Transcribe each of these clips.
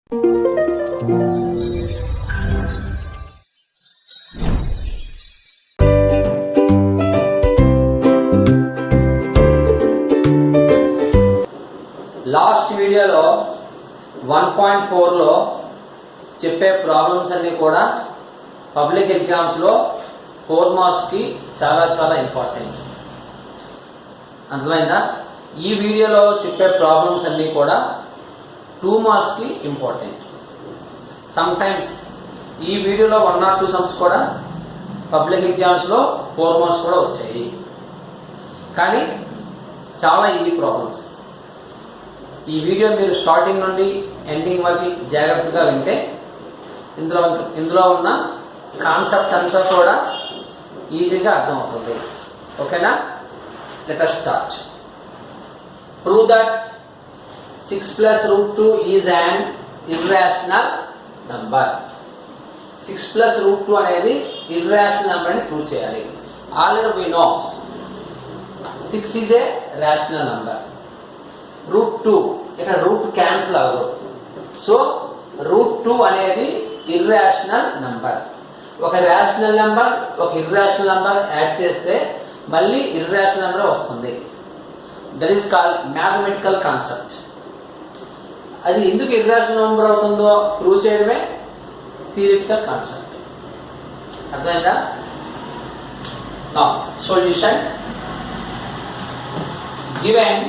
Last వీడియోలో 1.4లో చెప్పే problems అన్నీ కూడా పబ్లిక్ ఎగ్జామ్స్లో 4 మార్క్స్కి చాలా ఇంపార్టెంట్. అర్థమైందా? ఈ వీడియోలో చెప్పే ప్రాబ్లమ్స్ అన్నీ కూడా 2 మార్క్స్కి ఇంపార్టెంట్. సమ్టైమ్స్ ఈ వీడియోలో 1 or 2 సమ్స్ కూడా పబ్లిక్ ఎగ్జామ్స్లో 4 మార్క్స్ కూడా వచ్చాయి. కానీ చాలా ఈజీ ప్రాబ్లమ్స్. ఈ వీడియో మీరు స్టార్టింగ్ నుండి ఎండింగ్ వరకు జాగ్రత్తగా వింటే ఇందులో ఉన్న కాన్సెప్ట్ అంతా కూడా ఈజీగా అర్థమవుతుంది. ఓకేనా? Let us start. Prove that 6 plus root 2 is an irrational number. 6 plus root 2 అనేది irrational number అని ప్రూవ్ చేయాలి. Already we know 6 is a rational number. Root 2 ఇక్కడ రూట్ క్యాన్సిల్ అవ్వదు. సో రూట్ 2 అనేది ఇర్రాషనల్ నంబర్. ఒక రేషనల్ నెంబర్ ఒక irrational number add చేస్తే మళ్ళీ ఇర్రాషనల్ నెంబర్ వస్తుంది. That is called mathematical concept. అది ఎందుకు ఇర్రాషనల్ నెంబర్ అవుతుందో ప్రూవ్ చేయడమే థియరిటికల్ కాన్సెప్ట్. అర్థమైందా? Now solution. Given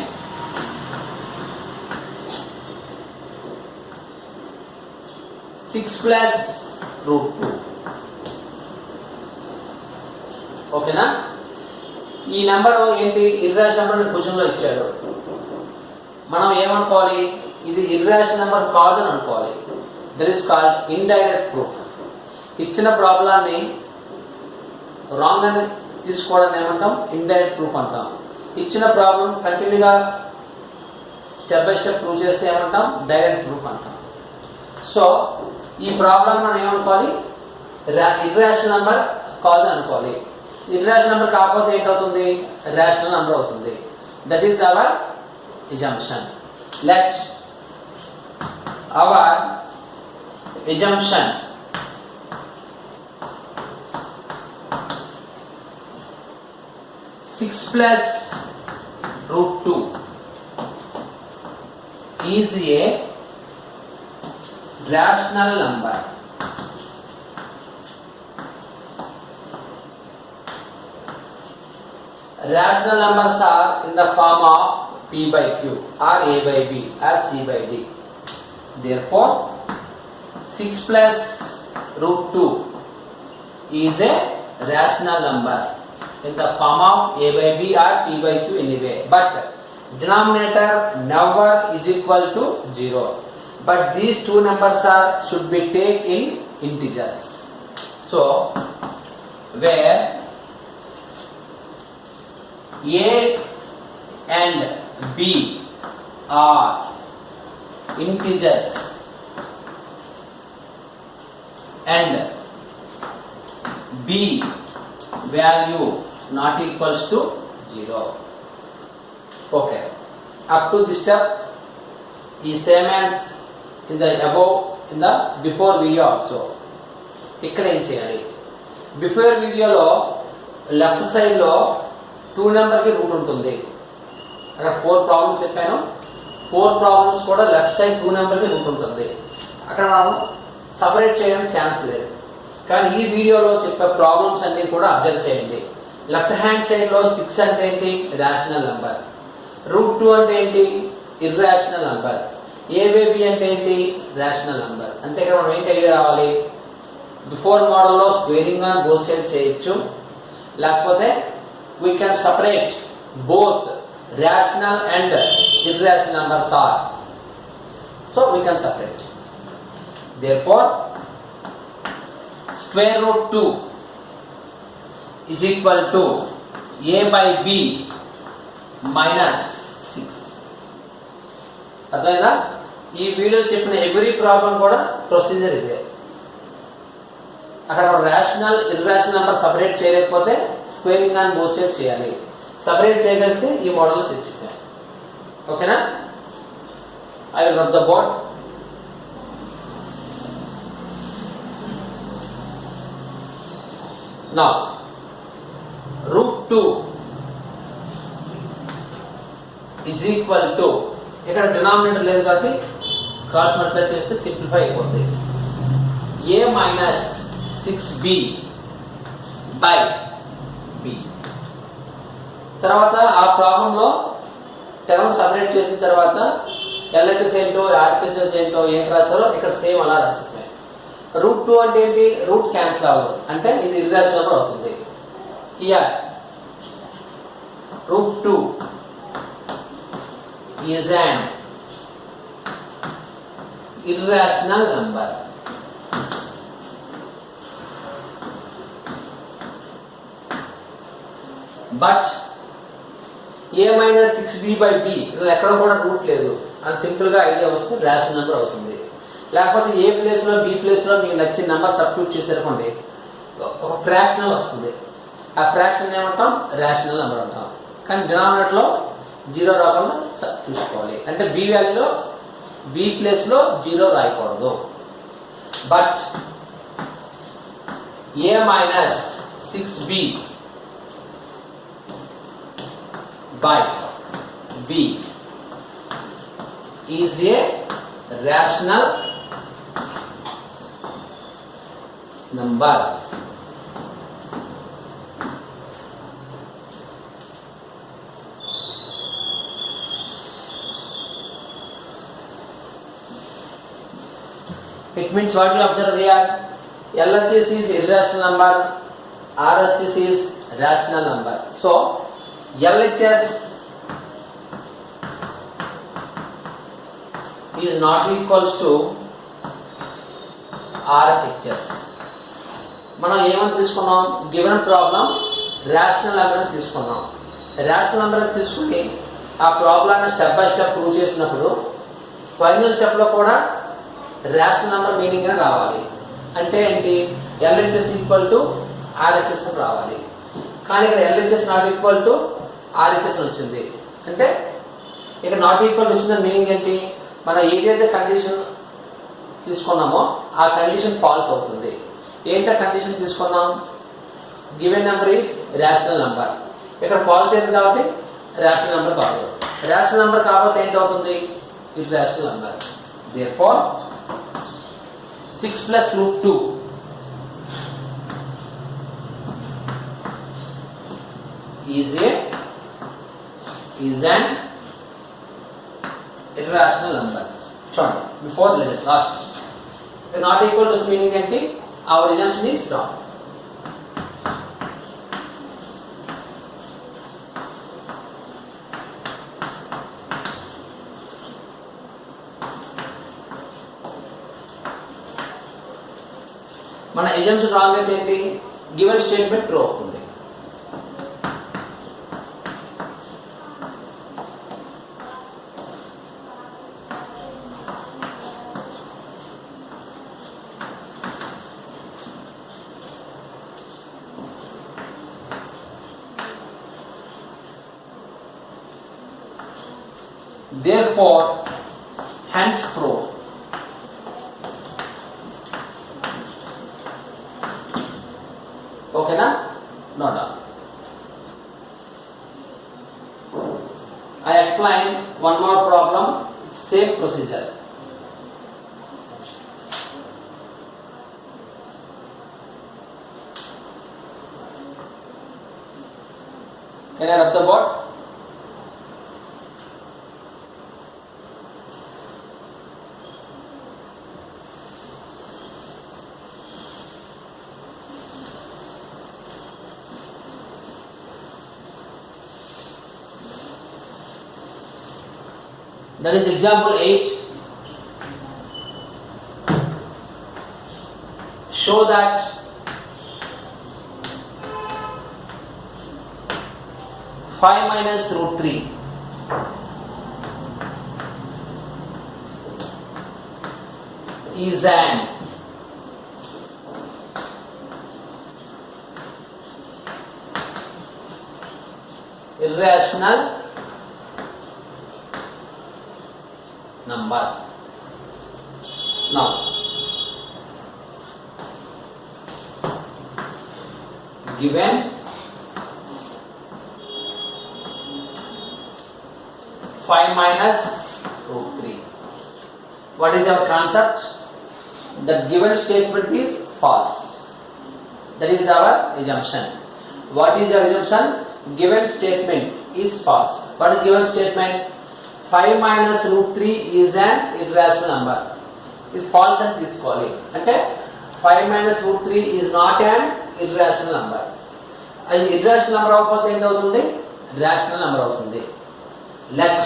6 plus root 2. ఓకేనా? ఈ నెంబర్ ఏంటి? ఇర్రాషనల్ నెంబర్ క్వశ్చన్లో ఇచ్చాడు. మనం ఏమనుకోవాలి? ఇది ఇర్రాషనల్ నెంబర్ కాదు అని అనుకోవాలి. That is called indirect proof. ఇచ్చిన ప్రాబ్లాన్ని రాంగ్ అని తీసుకోవడానికి ఏమంటాం? ఇండైరెక్ట్ ప్రూఫ్ అంటాం. ఇచ్చిన ప్రాబ్లం కంటిన్యూగా స్టెప్ బై స్టెప్ ప్రూవ్ చేస్తే ఏమంటాం? డైరెక్ట్ ప్రూఫ్ అంటాం. సో ఈ ప్రాబ్లం మనం ఏమనుకోవాలి? ఇర్రాషనల్ నెంబర్ కాదు అనుకోవాలి. ఇర్రాషనల్ నెంబర్ కాకపోతే ఏంటవుతుంది? రేషనల్ నెంబర్ అవుతుంది. That is hour assumption. Let our assumption six plus root 2 is a rational number. Rational numbers are in the form of p by q or a by b or c by d. Therefore 6 plus root 2 is a rational number in the form of a by b or p by q anyway, but denominator never is equal to 0. But these two numbers should be taken in integers. So where a and b are integers and b value not equals to 0. Okay, up to this step is same as in the above in the before video also. ఇక్కడ ఏం చేయాలి? Before వీడియోలో left సైడ్లో 2 నెంబర్కి route ఉంటుంది. అక్కడ 4 problems చెప్పాను. 4 problems కూడా లెఫ్ట్ సైడ్ 2 నెంబర్కి రూట్ ఉంటుంది. అక్కడ మనం సపరేట్ చేయడానికి ఛాన్స్ లేదు. కానీ ఈ వీడియోలో చెప్పే ప్రాబ్లమ్స్ అన్నీ కూడా అబ్జర్వ్ చేయండి. లెఫ్ట్ హ్యాండ్ సైడ్లో 6 అంటే ఏంటి? Rational number. రూట్ 2 అంటే ఏంటి? Irrational number. A by B అంటే ఏంటి? Rational number. అంటే ఇక్కడ మనం ఏంటి ఐడియా రావాలి? బిఫోర్ మోడల్లో స్క్వేరింగ్ ఆన్ బోత్ సైడ్ చేయొచ్చు, లేకపోతే we can separate both rational and irrational numbers are. So we can separate. Therefore square root 2 is equal to a by b minus 6. అర్థమైందా? ఈ వీడియో చెప్పిన ఎవ్రీ ప్రాబ్లం కూడా procedure ఇదే. అక్కడ rational irrational number separate చేయలేకపోతే squaring and both side చేయాలి. Separate చేయగలిస్తే ఈ మోడల్లో చేసి ఓకేనా? I will rub the board. Now root 2 is equal to, ఇక్కడ డినామినేటర్ లేదు కాబట్టి క్రాస్ మల్టిప్లై చేస్తే సింప్లిఫై అయిపోతుంది. a minus 6b by b. తర్వాత ఆ ప్రాబ్లంలో టర్మ్ సపరేట్ చేసిన తర్వాత LHS ఏంటో RHS ఏంటో ఏంటి రాస్తారో ఇక్కడ సేమ్ అలా రాస్తుంది. రూట్ 2 అంటే ఏంటి? రూట్ క్యాన్సిల్ అవ్వదు, అంటే ఇది ఇర్రాషనల్ నెంబర్ అవుతుంది. Here root 2 is an irrational number. But a minus 6b by b ఎక్కడ కూడా రూట్ లేదు అని సింపుల్ గా ఐడియా వస్తే రేషనల్ నెంబర్ అవుతుంది. లేకపోతే ఏ ప్లేస్ లో బి ప్లేస్ లో మీకు నచ్చిన నెంబర్ సబ్స్టిట్యూట్ చేసేరుకోండి ఒక ఫ్రాక్షనల్ వస్తుంది. ఆ ఫ్రాక్షన్ ఏమంటాం? రేషనల్ నెంబర్ అంటాం. కానీ డినామినేటర్ లో జీరో రాకుండా చూసుకోవాలి. అంటే బి వాల్యూలో బి ప్లేస్ లో జీరో రాయకూడదు. But A minus 6b by b is a rational number. It means what you observe here, LHS is irrational number, RHS is rational number. So LHS is not equals to RHS. మనం ఏమని తీసుకున్నాం? Given problem rational number తీసుకున్నాం. Rational number తీసుకుని ఆ ప్రాబ్లాన్ని step by step prove చేసినప్పుడు final స్టెప్లో కూడా rational number meaning రావాలి. అంటే ఏంటి? LHS ఈక్వల్ టు RHS రావాలి. కానీ ఇక్కడ LHS not equal to RHS వచ్చింది. అంటే ఇక్కడ నాట్ ఈక్వల్ వచ్చిందని మీనింగ్ ఏంటి? మనం ఏదైతే కండిషన్ తీసుకున్నామో ఆ కండిషన్ ఫాల్స్ అవుతుంది. ఏంటో కండిషన్ తీసుకున్నాం? Given number is rational number. ఇక్కడ ఫాల్స్ అయింది కాబట్టి రేషనల్ నెంబర్ కాదు. రేషనల్ నెంబర్ కాకపోతే ఏంటి అవుతుంది? Irrational number. Therefore 6 plus root 2 is an irrational number. చూడండి, before last not equal to meaning ఏంటి? our assumption is wrong. మన assumption wrong అయితే ఏంటి? given statement true అవుతుంది. Therefore, hence prove. Okay na? No doubt. I explain one more problem, same procedure. Can I rub the board? That is example 8. Show that five minus root 3 is an irrational number. Now given five minus root 3. What is our concept? The given statement is false. That is our assumption. What is our assumption? Given statement is false. What is given statement? 5 minus root 3 is an irrational number. Is false and తీసుకోవాలి. అంటే 5 minus root 3 is not an irrational number. అది irrational number అవ్వకపోతే ఏంటవుతుంది? Rational number అవుతుంది. Let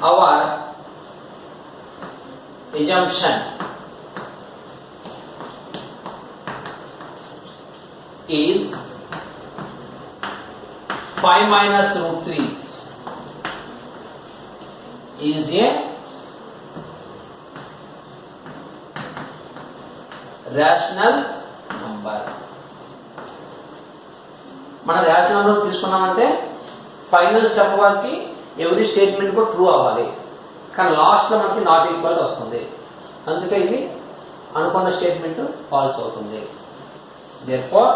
our assumption is 5 minus root 3 is a rational number. మన rational number తీసుకున్నామంటే final step వరకు every statement కూడా true అవ్వాలి, కానీ లాస్ట్లో మనకి నాట్ ఈక్వల్ వస్తుంది. అందుకే ఇది అనుకున్న స్టేట్మెంట్ ఫాల్స్ అవుతుంది. Therefore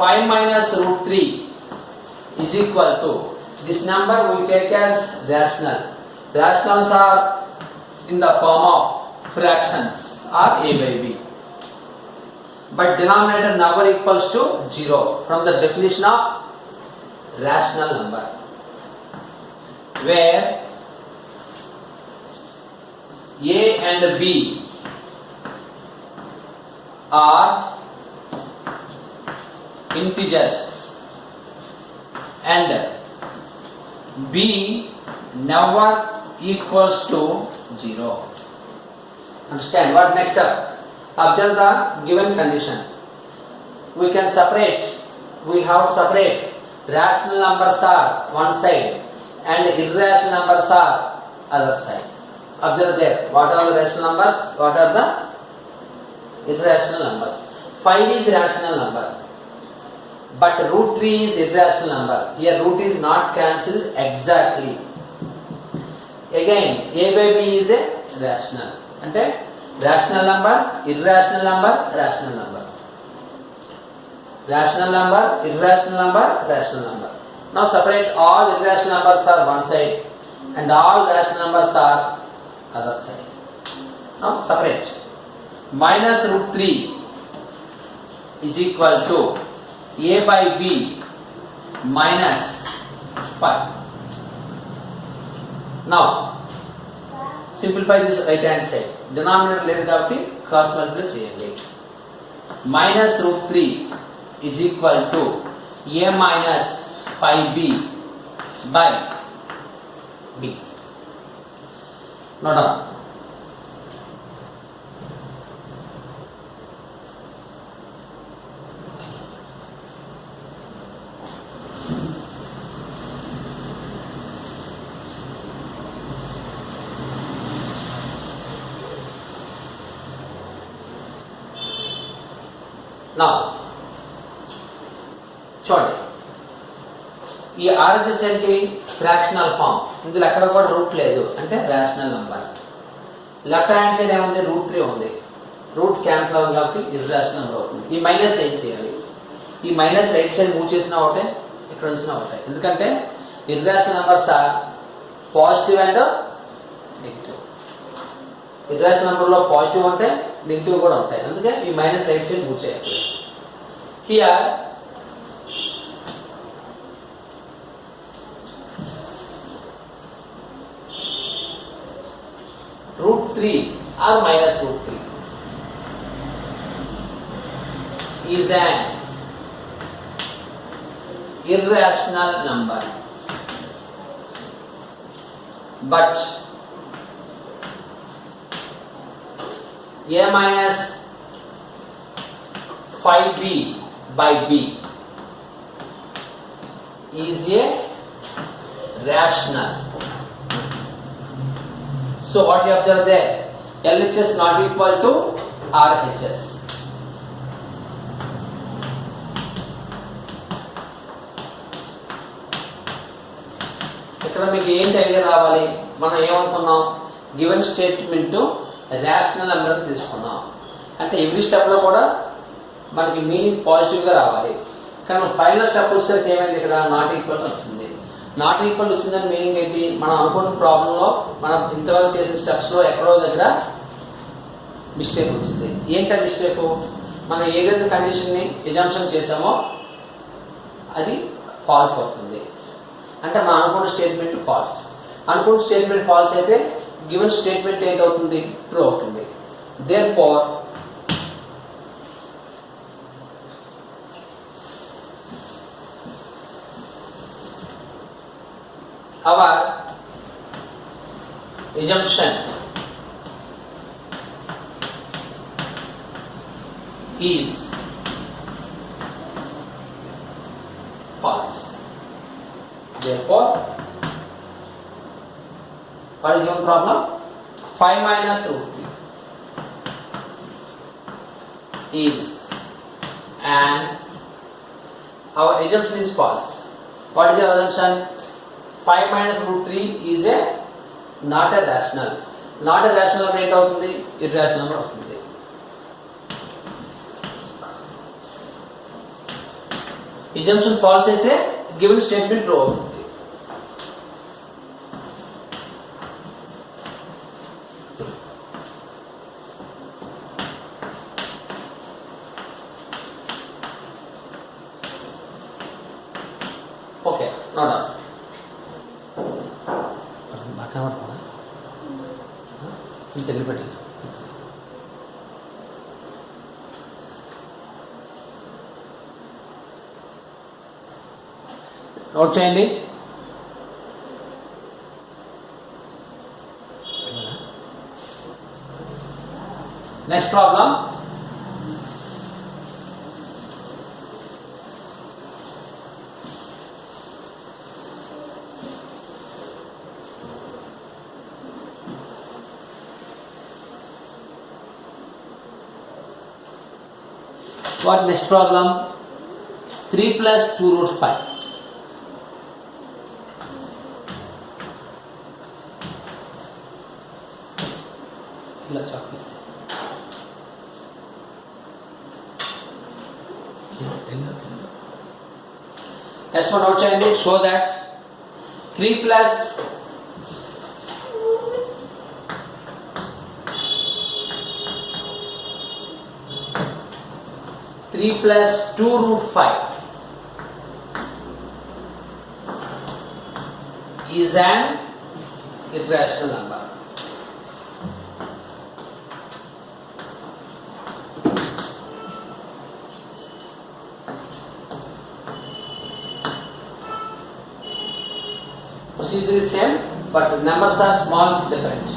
5 minus root 3 is equal to this number we take as rational. Rationals are in the form of fractions or a by b, but denominator never equals to 0 from the definition of rational number, where a and b are integers and b never equals to 0. Understand? What next step? Observe the given condition. We can separate. We have to separate. Rational numbers are one side and irrational numbers are other side. Observe there. What are the rational numbers? What are the irrational numbers? 5 is rational number, but root 3 is irrational number. Here root is not cancelled exactly. Again a by b is a rational. Ante rational number, irrational number, rational number. Rational number, irrational number, rational number. Now separate. All irrational numbers are one side and all rational numbers are other side. Now separate. Minus root 3 is equal to a by b minus 5. Now simplify this right hand side. Denominator లేదు కాబట్టి cross multiply చేయండి. Minus root 3 is equal to a minus 5b by b. Note down. Now చూడండి, ఈ RHS ఏంటి? Fractional form. ఇందులో ఎక్కడ కూడా root లేదు అంటే rational number. Left hand side ఏముంది? రూట్ 3 ఉంది. రూట్ క్యాన్సిల్ అవుతుంది కాబట్టి ఇర్రేషనల్ నెంబర్ అవుతుంది. ఈ మైనస్ ఏం చేయాలి? ఈ మైనస్ రైట్ సైడ్ మూవ్ చేసినా ఒకటే, ఇక్కడ ఉంచినా ఒకటే. ఎందుకంటే irrational numbers are positive and negative. Irrational నెంబర్లో పాజిటివ్ ఉంటాయి, నెగిటివ్ కూడా ఉంటాయి. అందుకే ఈ మైనస్ రైట్ సైడ్ మూవ్ చేయాలి. Here root 3 or minus root 3 is an irrational number, but a minus 5b by b is a rational. So what you observe there? LHS not equal to RHS. ఇక్కడ మీకు ఏంటి idea రావాలి? మనం ఏమనుకున్నాం? Given statement rational number తీసుకున్నాం అంటే every స్టెప్లో కూడా మనకి మీనింగ్ పాజిటివ్గా రావాలి. కానీ ఫైనల్ స్టెప్ వచ్చేసరికి ఏమైంది, ఇక్కడ నాట్ ఈక్వల్ వచ్చింది. నాట్ ఈక్వల్ వచ్చిందని మీనింగ్ ఏంటి, మనం అనుకున్న ప్రాబ్లంలో మనం ఇంతవరకు చేసిన స్టెప్స్లో ఎక్కడో దగ్గర మిస్టేక్ వచ్చింది. ఏంటో మిస్టేక్, మనం ఏదైతే కండిషన్ని ఎజంప్షన్ చేసామో అది ఫాల్స్ అవుతుంది. అంటే మనం అనుకున్న స్టేట్మెంట్ ఫాల్స్. అనుకున్న స్టేట్మెంట్ ఫాల్స్ అయితే గివెన్ స్టేట్మెంట్ ఏంటవుతుంది, ట్రూ అవుతుంది. Therefore our assumption is false. Therefore, what is your problem? 5 minus root 3 is, and our assumption is false. What is your assumption? 5 minus root 3 is a not a rational. Not a rational number ఏంటి అవుతుంది, irrational number అవుతుంది. assumption false అయితే given statement true అవుతుంది. Okay, note దగ్గర పెట్టి note చేయండి. Next problem, what next problem? 3 plus 2 root 5. Next one, note చేయండి. Show that 3 plus 3 plus 2 root 5 is an irrational number. Procedure is same, but the numbers are small different.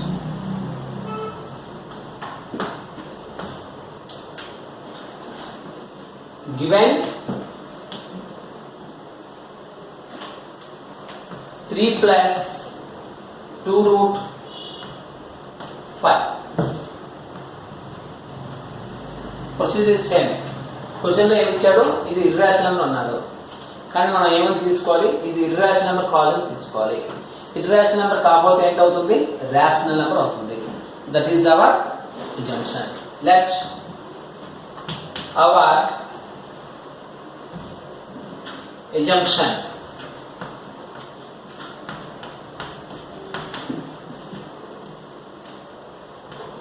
Given 3 plus 2 root 5. Procedure is same. Question లో ఏమి ఇచ్చాడు, ఇది irrational number అన్నాడు. కానీ మనం ఏమని తీసుకోవాలి, ఇది ఇర్రాషనల్ నెంబర్ కావాలని తీసుకోవాలి. ఇర్రాషనల్ నెంబర్ కాకపోతే ఏంటవుతుంది, రేషనల్ నెంబర్ అవుతుంది. That is hour assumption. Let our assumption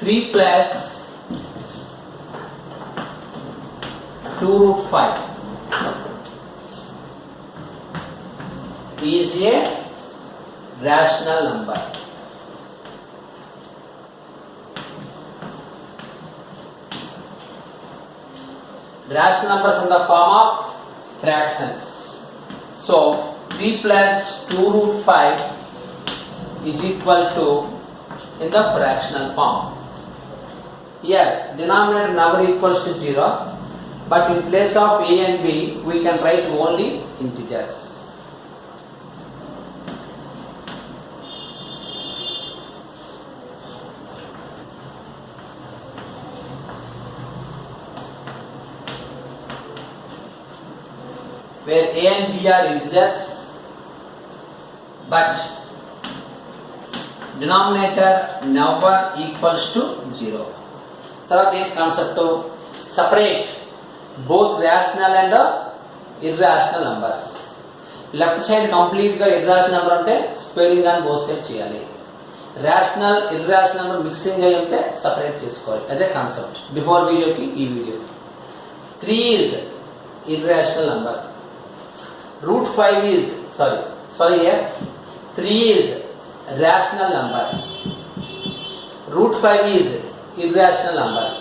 three plus 2 root 5 is a rational number. Rational numbers in the form of fractions. So 3 plus 2 root 5 is equal to in the fractional form. Here denominator number equals to 0, but in place of a and b we can write only integers. Where a and b are integers, but denominator number equals to 0. తర్వాత ఏం concept, separate both rational and irrational numbers. Left side కంప్లీట్గా irrational number అంటే squaring అని both side చేయాలి. Rational irrational number mixing అయి ఉంటే separate చేసుకోవాలి. అదే కాన్సెప్ట్ బిఫోర్ వీడియోకి ఈ వీడియోకి. 3 is irrational number. Root 5 is sorry 3 is rational number. Root 5 is irrational number.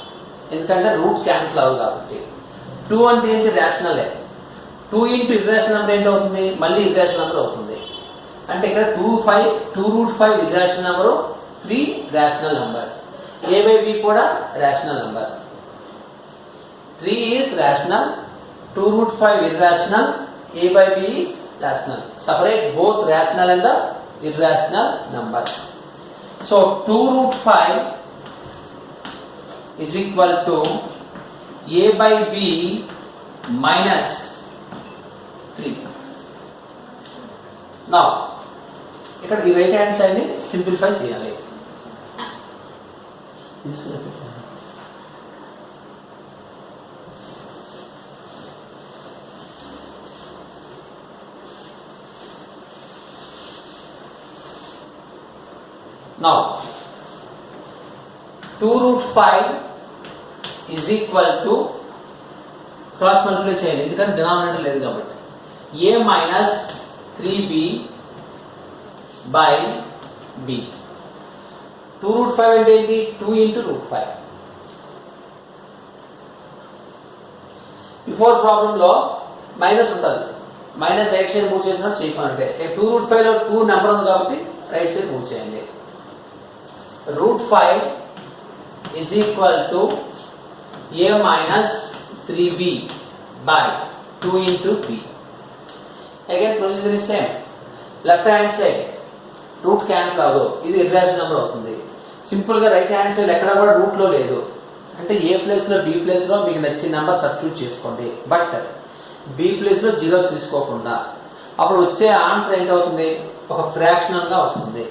ఎందుకంటే రూట్ క్యాన్సిల్ అవ్వదు కాబట్టి. 2 అంటే ఏంటి? రేషనలే. 2 ఇంటూ ఇర్రాషనల్ నెంబర్ ఏంటవుతుంది? మళ్ళీ ఇర్రాషనల్ నెంబర్ అవుతుంది. అంటే ఇక్కడ 2 root 5 irrational number, 3 rational number. A by B కూడా rational number. 3 is rational, 2 root 5 irrational, A by B is rational. Separate both rational and the irrational numbers. So 2 root 5 is equal to A by B minus 3. Now ఇక్కడ ఈ right hand side ని simplify చేయాలి. Now 2 root 5 is equal to cross multiply చేయాలి ఎందుకంటే denominator లేదు కాబట్టి. A minus 3B by B. 2 root 5 అంటే ఏంటి? 2 into root 5. బిఫోర్ ప్రాబ్లంలో మైనస్ ఉంటుంది. మైనస్ రైట్ సైడ్ మూవ్ చేసినట్టు చేయమంటే 2 root 5 లో 2 నెంబర్ ఉంది కాబట్టి రైట్ సైడ్ మూవ్ చేయండి. Root 5 is equal to A minus 3B by 2 into B. Again procedure is same. Left hand side route cancel అవ్వదు, ఇది ఇర్రాషనల్ నెంబర్ అవుతుంది. సింపుల్గా రైట్ హ్యాండ్ సైడ్ ఎక్కడ కూడా రూట్లో లేదు అంటే ఏ ప్లేస్లో బి ప్లేస్లో మీకు నచ్చిన నెంబర్ సబ్స్టిట్యూట్ చేసుకోండి. బట్ బి ప్లేస్లో 0 తీసుకోకుండా అప్పుడు వచ్చే ఆన్సర్ ఏంటవుతుంది? ఒక ఫ్రాక్షనల్గా వస్తుంది.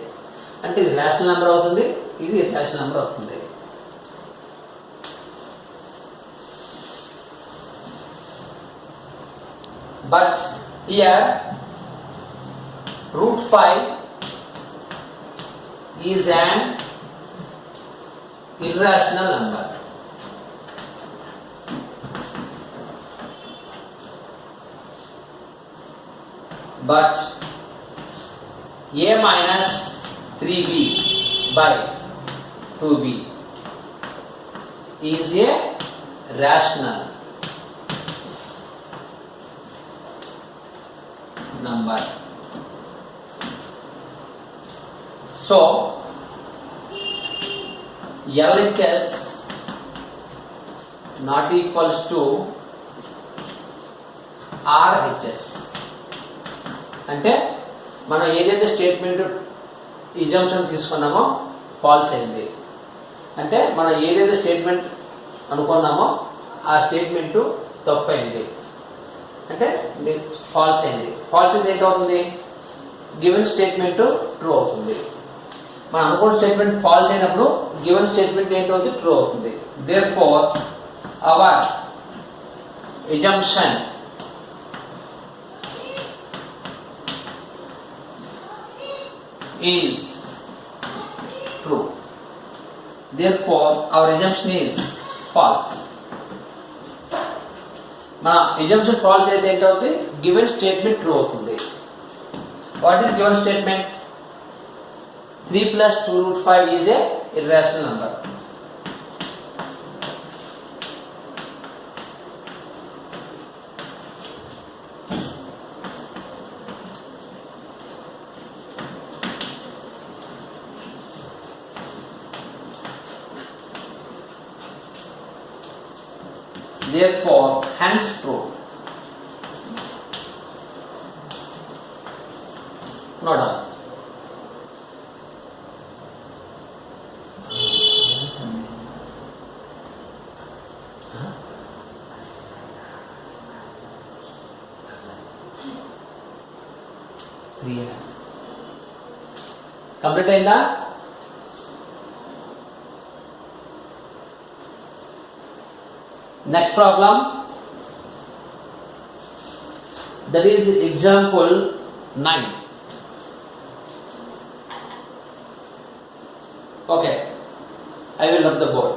అంటే ఇది రేషనల్ నెంబర్ అవుతుంది, ఇది ఇర్రాషనల్ నెంబర్ అవుతుంది. But here root 5 is an irrational number. But A minus 3B by 2B is a rational number. So LHS not equals to RHS. అంటే మనం ఏదైతే స్టేట్మెంట్ ఇజంప్షన్ తీసుకున్నామో ఫాల్స్ అయింది. అంటే మనం ఏదైతే స్టేట్మెంట్ అనుకున్నామో ఆ స్టేట్మెంట్ తప్పైంది అంటే ఫాల్స్ అయింది. ఫాల్స్ అయితే ఏంటవుతుంది? గివెన్ స్టేట్మెంట్ ట్రూ అవుతుంది. మనం అనుకున్న స్టేట్మెంట్ ఫాల్స్ అయినప్పుడు గివెన్ స్టేట్మెంట్ ఏంటవుతుంది? ట్రూ అవుతుంది. Therefore our assumption is true. Therefore our assumption is false. మన assumption false అయితే ఏంటవుతుంది? గివెన్ స్టేట్మెంట్ ట్రూ అవుతుంది. What is given statement? 3 plus 2 root 5 is a irrational number. Therefore, hence true. No doubt. Complete అయిందా? Next problem That is example 9. Okay, I will rub the board.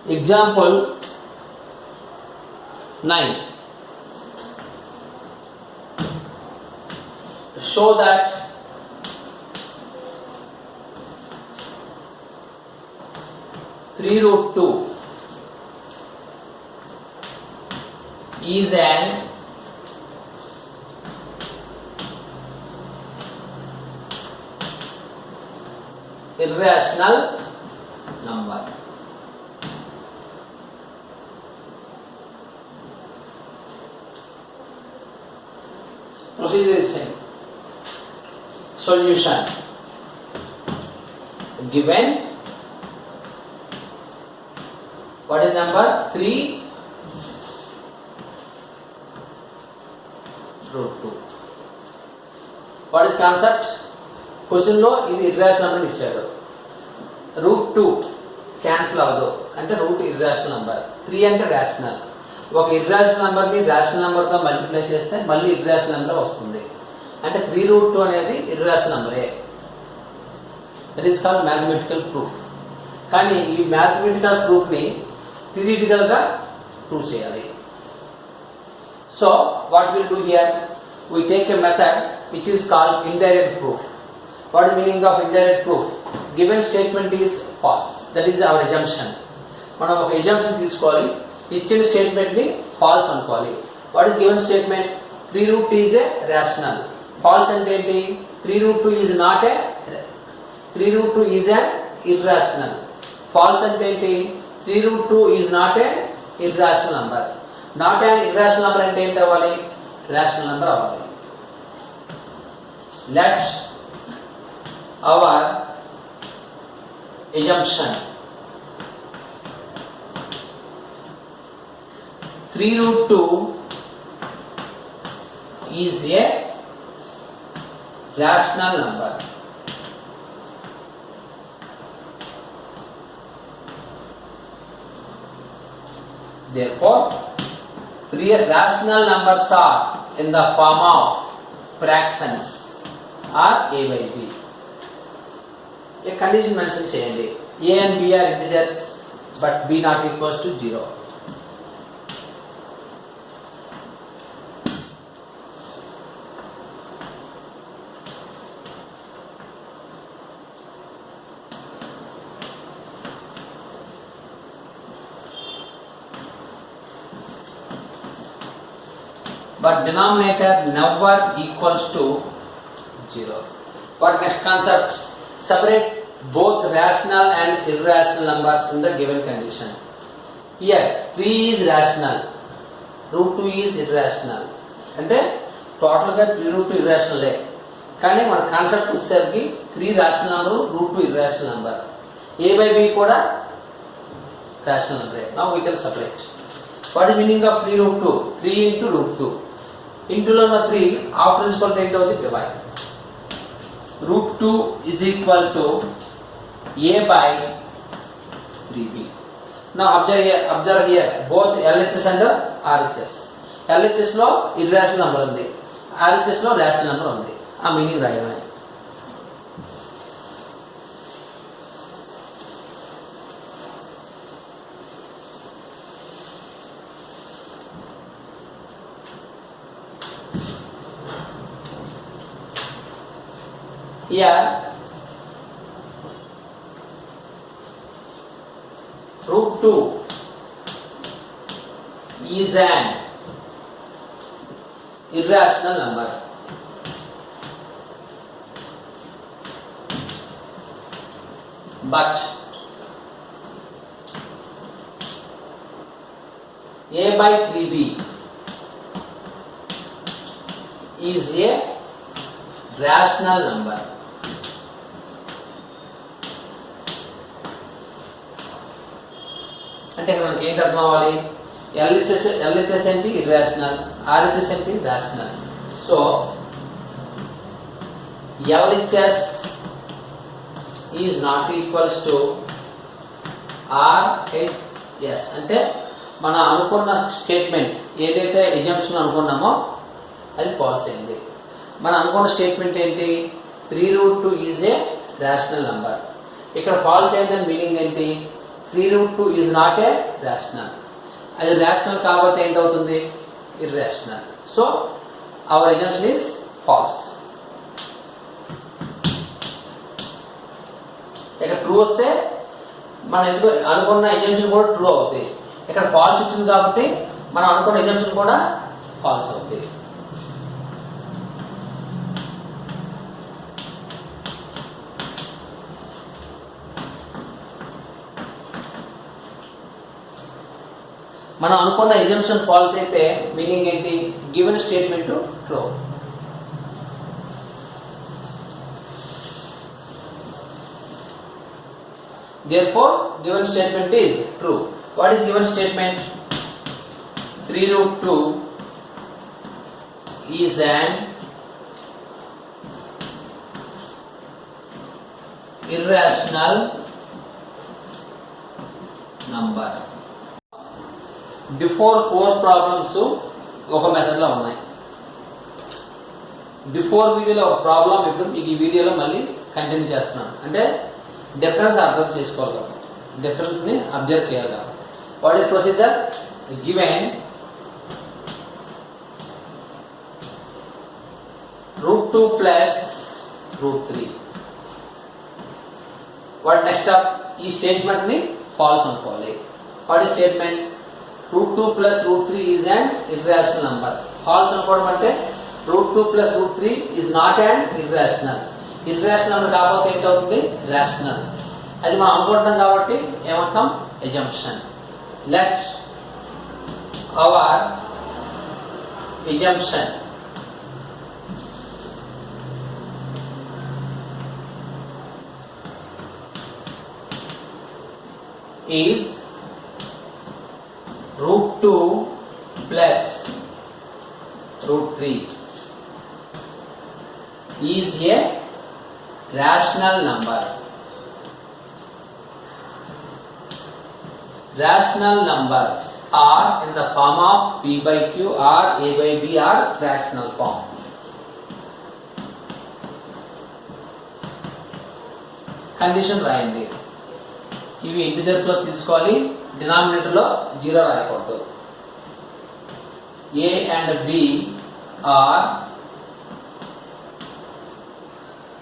Example 9. Show that 3 root 2 is an irrational number. Procedure is same. Solution: given what is number 3 root 2. What is concept? Question లో ఇది irrational number ఇచ్చాడు. Route 2 cancel అవ్వదు అంటే route irrational number. 3 అంటే rational. ఒక irrational నంబర్ని rational నెంబర్తో multiply చేస్తే మళ్ళీ ఇర్రాషనల్ నెంబర్ వస్తుంది. అంటే 3 root 2 అనేది ఇర్రాషనల్ నెంబరే. That is called mathematical proof. కానీ ఈ మ్యాథమెటికల్ ప్రూఫ్ని థియరిటికల్గా ప్రూవ్ చేయాలి. So what will do here? We take a method which is called indirect proof. What is meaning of indirect proof? Given statement is false. That is our assumption. మనం ఒక assumption తీసుకోవాలి. ఇచ్చిన స్టేట్మెంట్ని false అనుకోవాలి. What is given statement? 3 root 2 is a rational. False అంటే ఏంటి? 3 root 2 is not A 3 root 2 is a irrational. False అంటే ఏంటి? 3 root 2 is not a irrational number. Not a irrational number అంటే ఏంటి అవ్వాలి? రేషనల్ నంబర్ అవ్వాలి. Let our assumption 3 root 2 is a rational number. Therefore, 3 rational numbers are in the form of fractions or a by b. A condition mention చేయండి. a and b are integers but b not equals to 0. But denominator never equals to 0. What next concept? Separate both rational and irrational numbers in the given condition. Here 3 is rational, root 2 is irrational. అంటే టోటల్గా 3 root 2 irrational. కానీ మన concept వచ్చేసరికి 3 rational number, root 2 irrational number. a by b కూడా rational number. Now we can separate. What is meaning of 3 root 2? 3 into root 2. Into లో 3 after is equal to ఏంటి అవుతుంది? divide. Root 2 is equal to a by 3b. Now observe here both LHS and RHS. LHS లో irrational number ఉంది, RHS లో rational number ఉంది. ఆ meaning రాయడమే. Here root 2 is an irrational number. But a by 3b is a rational number. అంటే ఇక్కడ మనకి ఏం అర్థం అవ్వాలి? LHS ఏంటి? ఇర్రాషనల్, RHS ఏంటి? Rational. So LHS is not equals to RHS. అంటే మనం అనుకున్న స్టేట్మెంట్ ఏదైతే ఎజంప్షన్ అనుకున్నామో అది ఫాల్స్ అయింది. మనం అనుకున్న స్టేట్మెంట్ ఏంటి? 3√2 ఈజ్ ఏ రేషనల్ నంబర్. ఇక్కడ ఫాల్స్ అయిందని మీనింగ్ ఏంటి? 3√2 ఈజ్ నాట్ ఏ రేషనల్. అది రేషనల్ కాకపోతే ఏంటవుతుంది? Irrational. So our assumption is false. ఇక్కడ ట్రూ వస్తే మనం ఎందుకు అనుకున్న ఎజంప్షన్ కూడా ట్రూ అవుతుంది. ఇక్కడ ఫాల్స్ ఇచ్చింది కాబట్టి మనం అనుకున్న ఎజంప్షన్ కూడా ఫాల్స్ అవుతుంది. మనం అనుకున్న ఎజంప్షన్ ఫాల్స్ అయితే మీనింగ్ ఏంటి? Given statement true. Therefore, given statement is true. What is given statement? 3√2 is an irrational number. Before 4 problems ఒక మెథడ్లో ఉన్నాయి. బిఫోర్ వీడియోలో ఒక ప్రాబ్లం ఇప్పుడు మీకు ఈ వీడియోలో మళ్ళీ కంటిన్యూ చేస్తున్నాను. అంటే డిఫరెన్స్ అర్థం చేసుకోవాలి కాబట్టి, డిఫరెన్స్ని అబ్జర్వ్ చేయాలి కాబట్టి. What is procedure? Given √2 plus √3. What next up? ఈ స్టేట్మెంట్ని ఫాల్స్ అనుకోవాలి. What is statement? √2 plus √3 is an irrational number. False అనుకోవడం అంటే √2 plus √3 is not an irrational. Irrational number కాకపోతే ఏంటవుతుంది? రేషనల్. అది మనం అనుకుంటున్నాం కాబట్టి ఏమంటాం? Assumption. Let our assumption is √2 plus √3 is a rational number. Rational number are in the form of P by Q or A by B are rational form. Condition రాయండి. ఇవి integers లో తీసుకోవాలి, డినామినేటర్ లో 0 రాయకూడదు. A and B are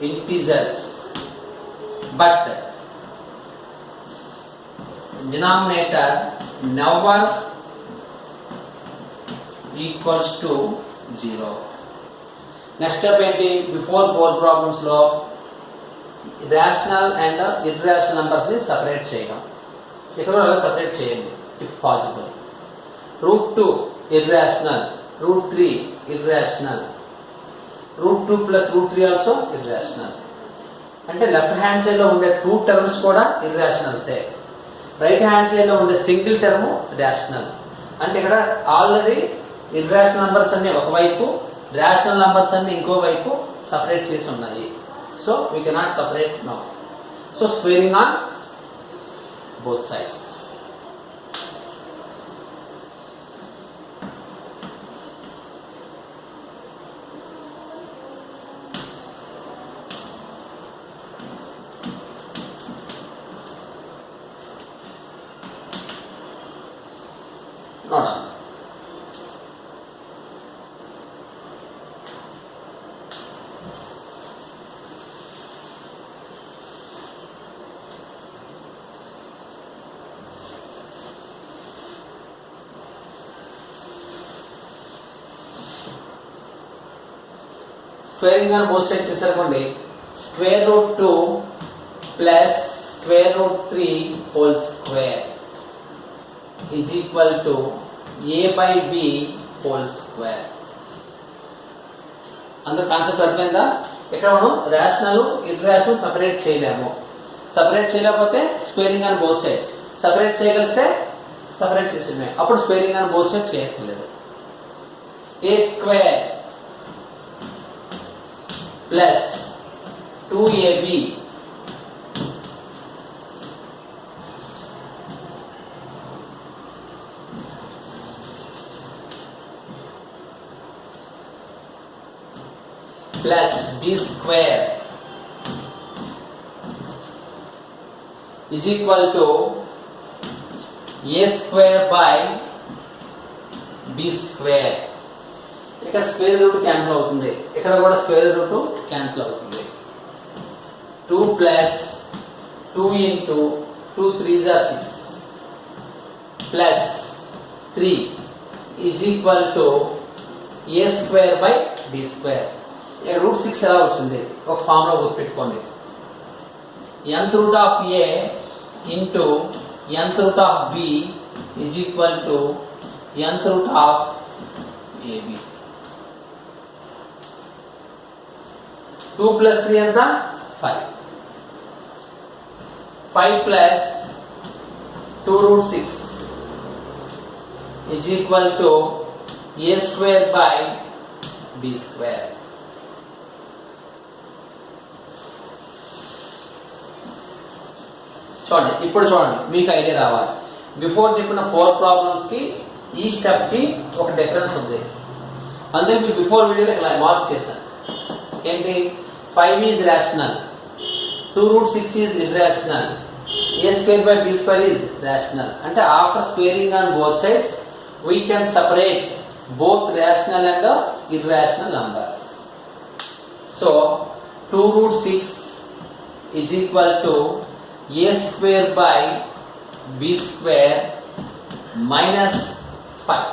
integers, but denominator never equals to 0. Next step ఏంటి? Before 4 problems లో rational and irrational numbers ని separate చేయడం. ఇక్కడ కూడా సపరేట్ చేయండి if possible. √2 irrational, √3 irrational, √2 plus √3 also irrational. అంటే లెఫ్ట్ హ్యాండ్ సైడ్ లో ఉండే 2 టర్మ్స్ కూడా ఇర్రాషనల్సే. రైట్ హ్యాండ్ సైడ్ లో ఉండే సింగిల్ టర్మ్ రేషనల్. అంటే ఇక్కడ ఆల్రెడీ ఇర్రాషనల్ నంబర్స్ అన్ని ఒకవైపు, రేషనల్ నంబర్స్ అన్ని ఇంకో వైపు సపరేట్ చేసి ఉన్నాయి. So we cannot separate now. So squaring on both sides. ನೋಡೋಣ. స్క్వేరింగ్ అని బోత్ సైడ్ చేసారనుకోండి, √2 plus √3 whole square is equal to A by B whole square. అందరూ కాన్సెప్ట్ అర్థమైందా? ఇక్కడ మనం రేషనల్ ఇర్రేషనల్ సపరేట్ చేయలేము. సపరేట్ చేయలేకపోతే squaring and both sides. Separate చేయగలిస్తే సపరేట్ చేసేమే, అప్పుడు స్క్వేరింగ్ అని బోత్ సైడ్ చేయట్లేదు. A square plus 2ab plus b square is equal to a square by b square. ఇక్కడ స్క్వేర్ రూట్ క్యాన్సిల్ అవుతుంది, ఇక్కడ కూడా స్క్వేర్ రూట్ క్యాన్సిల్ అవుతుంది. 2 plus 2 into 2 3s are 6 plus 3 is equal to a square by b square. ఇక్కడ route 6 ఎలా వచ్చింది ఒక formula గుర్తుపెట్టుకోండి. nth root of a into nth root of b is equal to nth root of ab. 2 plus 3 ఎంత 5. 5 plus 2 root 6 is equal to a square by b square. చూడండి, ఇప్పుడు చూడండి మీకు ఐడియా రావాలి. బిఫోర్ చెప్పిన 4 ప్రాబ్లమ్స్కి ఈ స్టెప్కి ఒక డిఫరెన్స్ ఉంది. అందుకే మీకు బిఫోర్ వీడియోలో ఇలా మార్క్ చేశాను. ఏంటి, 5 is rational, 2 root 6 is irrational, a square by b square is rational. అంటే after squaring on both sides we can separate both rational and irrational numbers. So 2 root 6 is equal to a square by b square minus 5.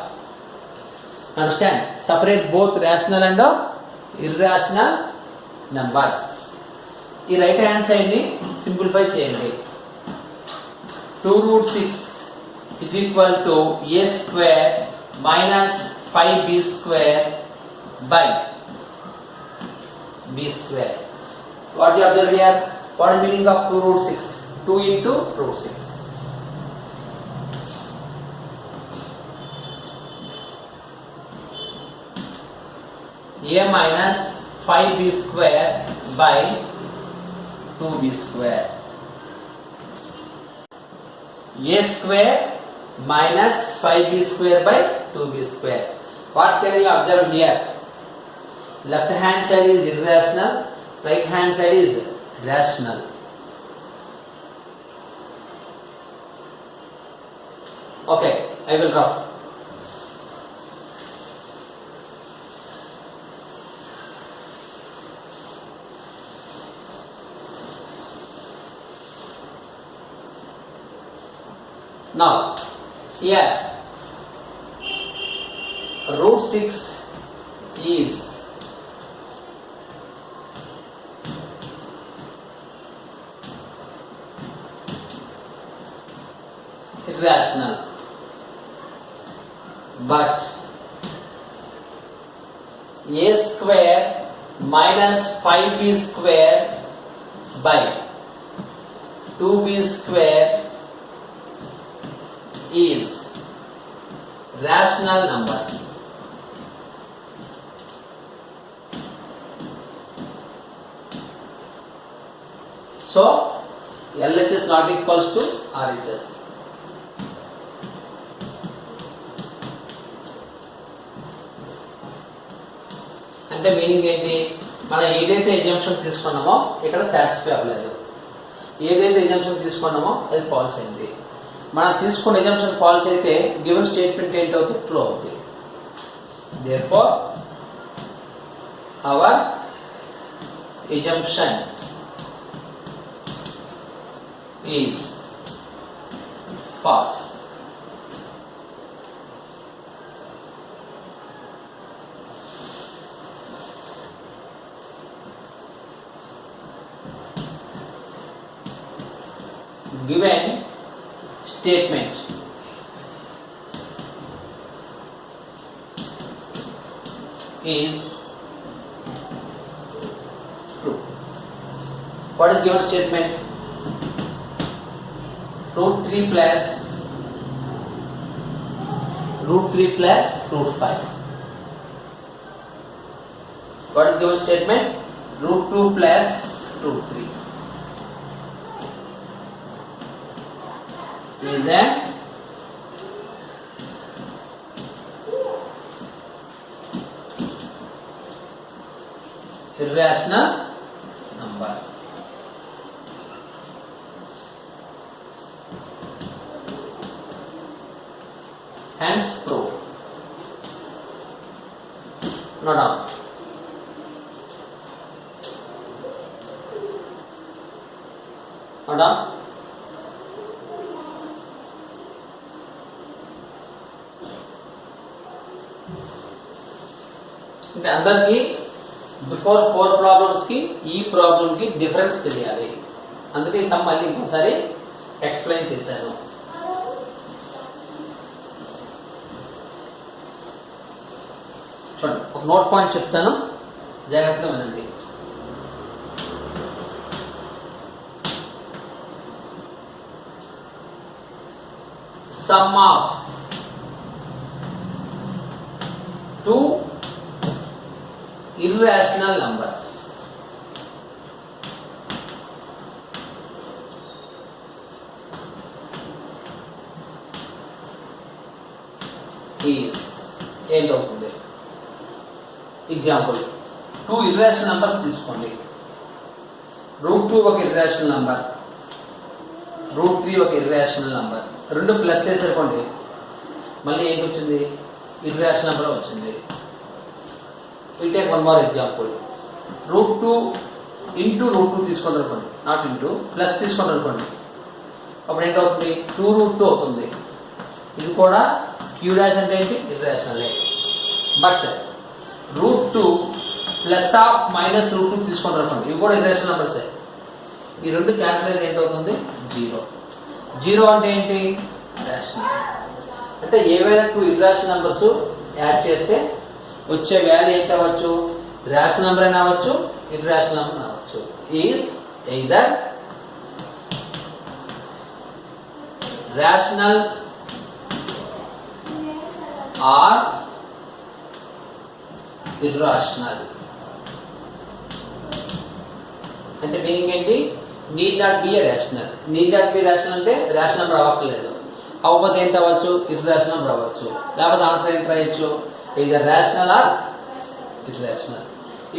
Understand? Separate both rational and irrational numbers. ఈ right hand side ని simplify చేయండి. 2 root 6 is equal to a square minus 5b square by b square. What you observe here? What is the meaning of 2 root 6? 2 into root 6. A minus 5b square by 2b square. A square minus 5b square by 2b square. What can you observe here? Left hand side is irrational, right hand side is rational. Okay, I will draw. Now, here root 6 is irrational, but a square minus 5b square by 2b square is rational number. So LHS not equals to RHS. అంటే meaning ఏంటి, మనం ఏదైతే exemption తీసుకున్నామో ఇక్కడ satisfy అవ్వలేదు, ఏదైతే exemption తీసుకున్నామో అది ఫాల్స్ అయింది. మనం తీసుకున్న ఎగ్జామ్షన్ ఫాల్స్ అయితే గివెన్ స్టేట్మెంట్ ఏంటవుతుంది, ట్రూ అవుతుంది. Therefore our assumption is false. Given statement is true. What is given statement? Root 3 plus root 3 plus root 5. What is given statement? Root 2 plus root 3 is an irrational number. Hence proof. No doubt. No doubt. అంటే అందరికీ before 4 ప్రాబ్లమ్స్కి ఈ ప్రాబ్లంకి difference తెలియాలి. అందుకే ఈ some మళ్ళీ ఇంకోసారి explain చేశాను. చూడండి, ఒక నోట్ పాయింట్ చెప్తాను, జాగ్రత్తగా వినండి. Sum of 2 irrational numbers is ఏంటవుతుంది? ఎగ్జాంపుల్, 2 irrational numbers తీసుకోండి. రూట్ 2 ఒక irrational number, రూట్ 3 ఒక irrational number. రెండు ప్లస్ చేసేసుకోండి, మళ్ళీ ఏంటి వచ్చింది? irrational number వచ్చింది. We take one more example. Root 2 into root 2 తీసుకుంటారు అనుకోండి, నాట్ ఇంటూ, ప్లస్ తీసుకుంటారు అనుకోండి, అప్పుడు ఏంటవుతుంది? 2 రూట్ 2 అవుతుంది. ఇది కూడా క్యూ డాష్ అంటే ఏంటి? ఇర్రేషనలే. But root 2 plus of minus root 2 తీసుకుంటారు అనుకోండి, ఇవి కూడా ఇర్రేషనల్ నెంబర్సే. ఈ రెండు క్యాన్సిల్ అయితే ఏంటవుతుంది? 0. 0 అంటే ఏంటి? రేషనల్. అంటే ఏవైనా 2 ఇర్రేషనల్ నెంబర్స్ యాడ్ చేస్తే వచ్చే వాల్యూ ఏంటి అవ్వచ్చు? రేషనల్ నెంబర్ అయినా అవ్వచ్చు, ఇర్రేషనల్ నెంబర్ అవ్వచ్చు. Is either rational or irrational. అంటే మీనింగ్ ఏంటి? Need not be a rational. Need not be rational అంటే రేషనల్ నెంబర్ అవ్వట్లేదు. అవ్వకపోతే ఏంటి అవ్వచ్చు? ఇర్రేషనల్ నెంబర్ అవ్వచ్చు. లేకపోతే ఆన్సర్ ఏంటి రాయొచ్చు? either rational or irrational.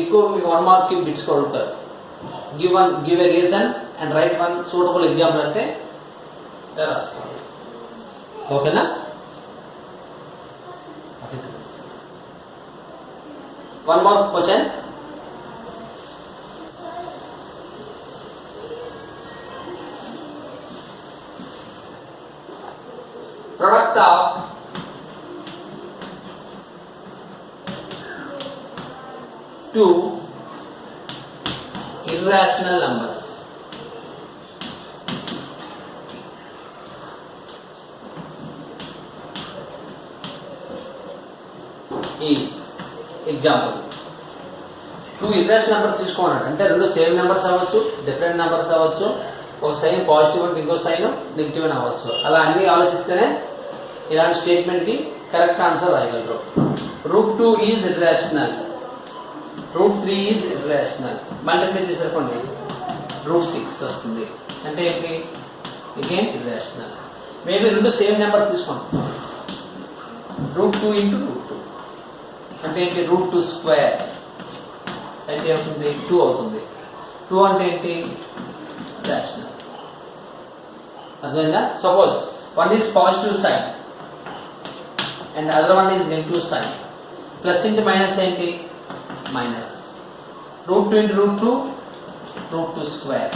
ఎక్కువ మీకు 1 మార్క్ కి బిట్స్ కొడతారు. give a reason and write one suitable example అంటే రాసుకోండి. ఓకేనా? one more question. Product of two irrational numbers is example. 2 irrational numbers తీసుకోండి అంటే రెండు సేమ్ నెంబర్స్ అవ్వచ్చు, డిఫరెంట్ నెంబర్స్ అవ్వచ్చు, ఒక సైన్ పాజిటివ్ అంటే ఇంకో సైన్ నెగిటివ్ అని అవ్వచ్చు. అలా అన్ని ఆలోచిస్తేనే ఇలాంటి స్టేట్మెంట్కి కరెక్ట్ ఆన్సర్ రాయగలరు. Root 2 is irrational, root 3 is irrational. Multiply చేసేసుకోండి, రూట్ 6 వస్తుంది. అంటే ఏంటి? Again irrational. మేబీ రెండు సేమ్ నెంబర్ తీసుకోండి, రూట్ 2 ఇంటూ రూట్ 2 అంటే ఏంటి? రూట్ 2 స్క్వేర్ అంటే ఏమవుతుంది? 2 అవుతుంది. 2 అంటే ఏంటి? రేషనల్. అర్థమైందా? Suppose one is positive sign and other one is negative sign. Plus into minus ఏంటి? Minus. Root 2 into root 2 root 2 square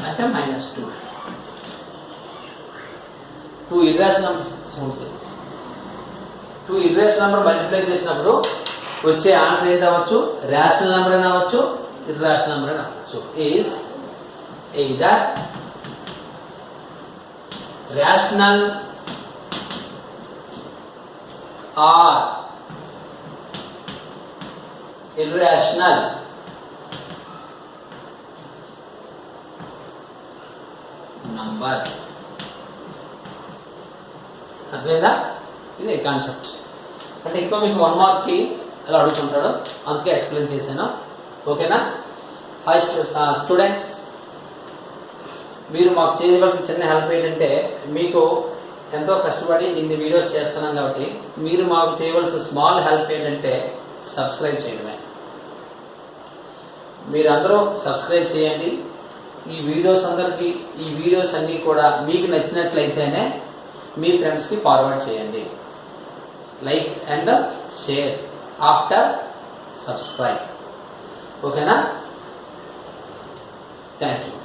అంటే -2. 2 ఇర్రేషనల్ నెంబర్స్ ఉంటుంది. 2 ఇర్రేషనల్ నెంబర్ మల్టిప్లై చేసినప్పుడు వచ్చే ఆన్సర్ ఏంటి అవ్వచ్చు? రేషనల్ నెంబర్ అయినా అవ్వచ్చు, ఇర్రేషనల్ నెంబర్ అయినా అవ్వచ్చు. Is either rational or irrational. Number. అర్థమైందా? ఇది కాన్సెప్ట్. అంటే ఎక్కువ మీకు 1 మార్క్కి ఎలా అడుగుతుంటాడో అందుకే ఎక్స్ప్లెయిన్ చేశాను. ఓకేనా? హాయ్ స్టూడెంట్స్, మీరు మాకు చేయవలసిన చిన్న హెల్ప్ ఏంటంటే, మీకు ఎంతో కష్టపడి ఇన్ని వీడియోస్ చేస్తున్నాం కాబట్టి మీరు మాకు చేయవలసిన స్మాల్ హెల్ప్ ఏంటంటే సబ్స్క్రైబ్ చేయడమే. మీరు అందరూ సబ్స్క్రైబ్ చేయండి. ఈ వీడియోస్ అన్నీ కూడా మీకు నచ్చినట్లయితేనే మీ ఫ్రెండ్స్కి ఫార్వర్డ్ చేయండి. Like and share after subscribe. ఓకేనా? Thank you.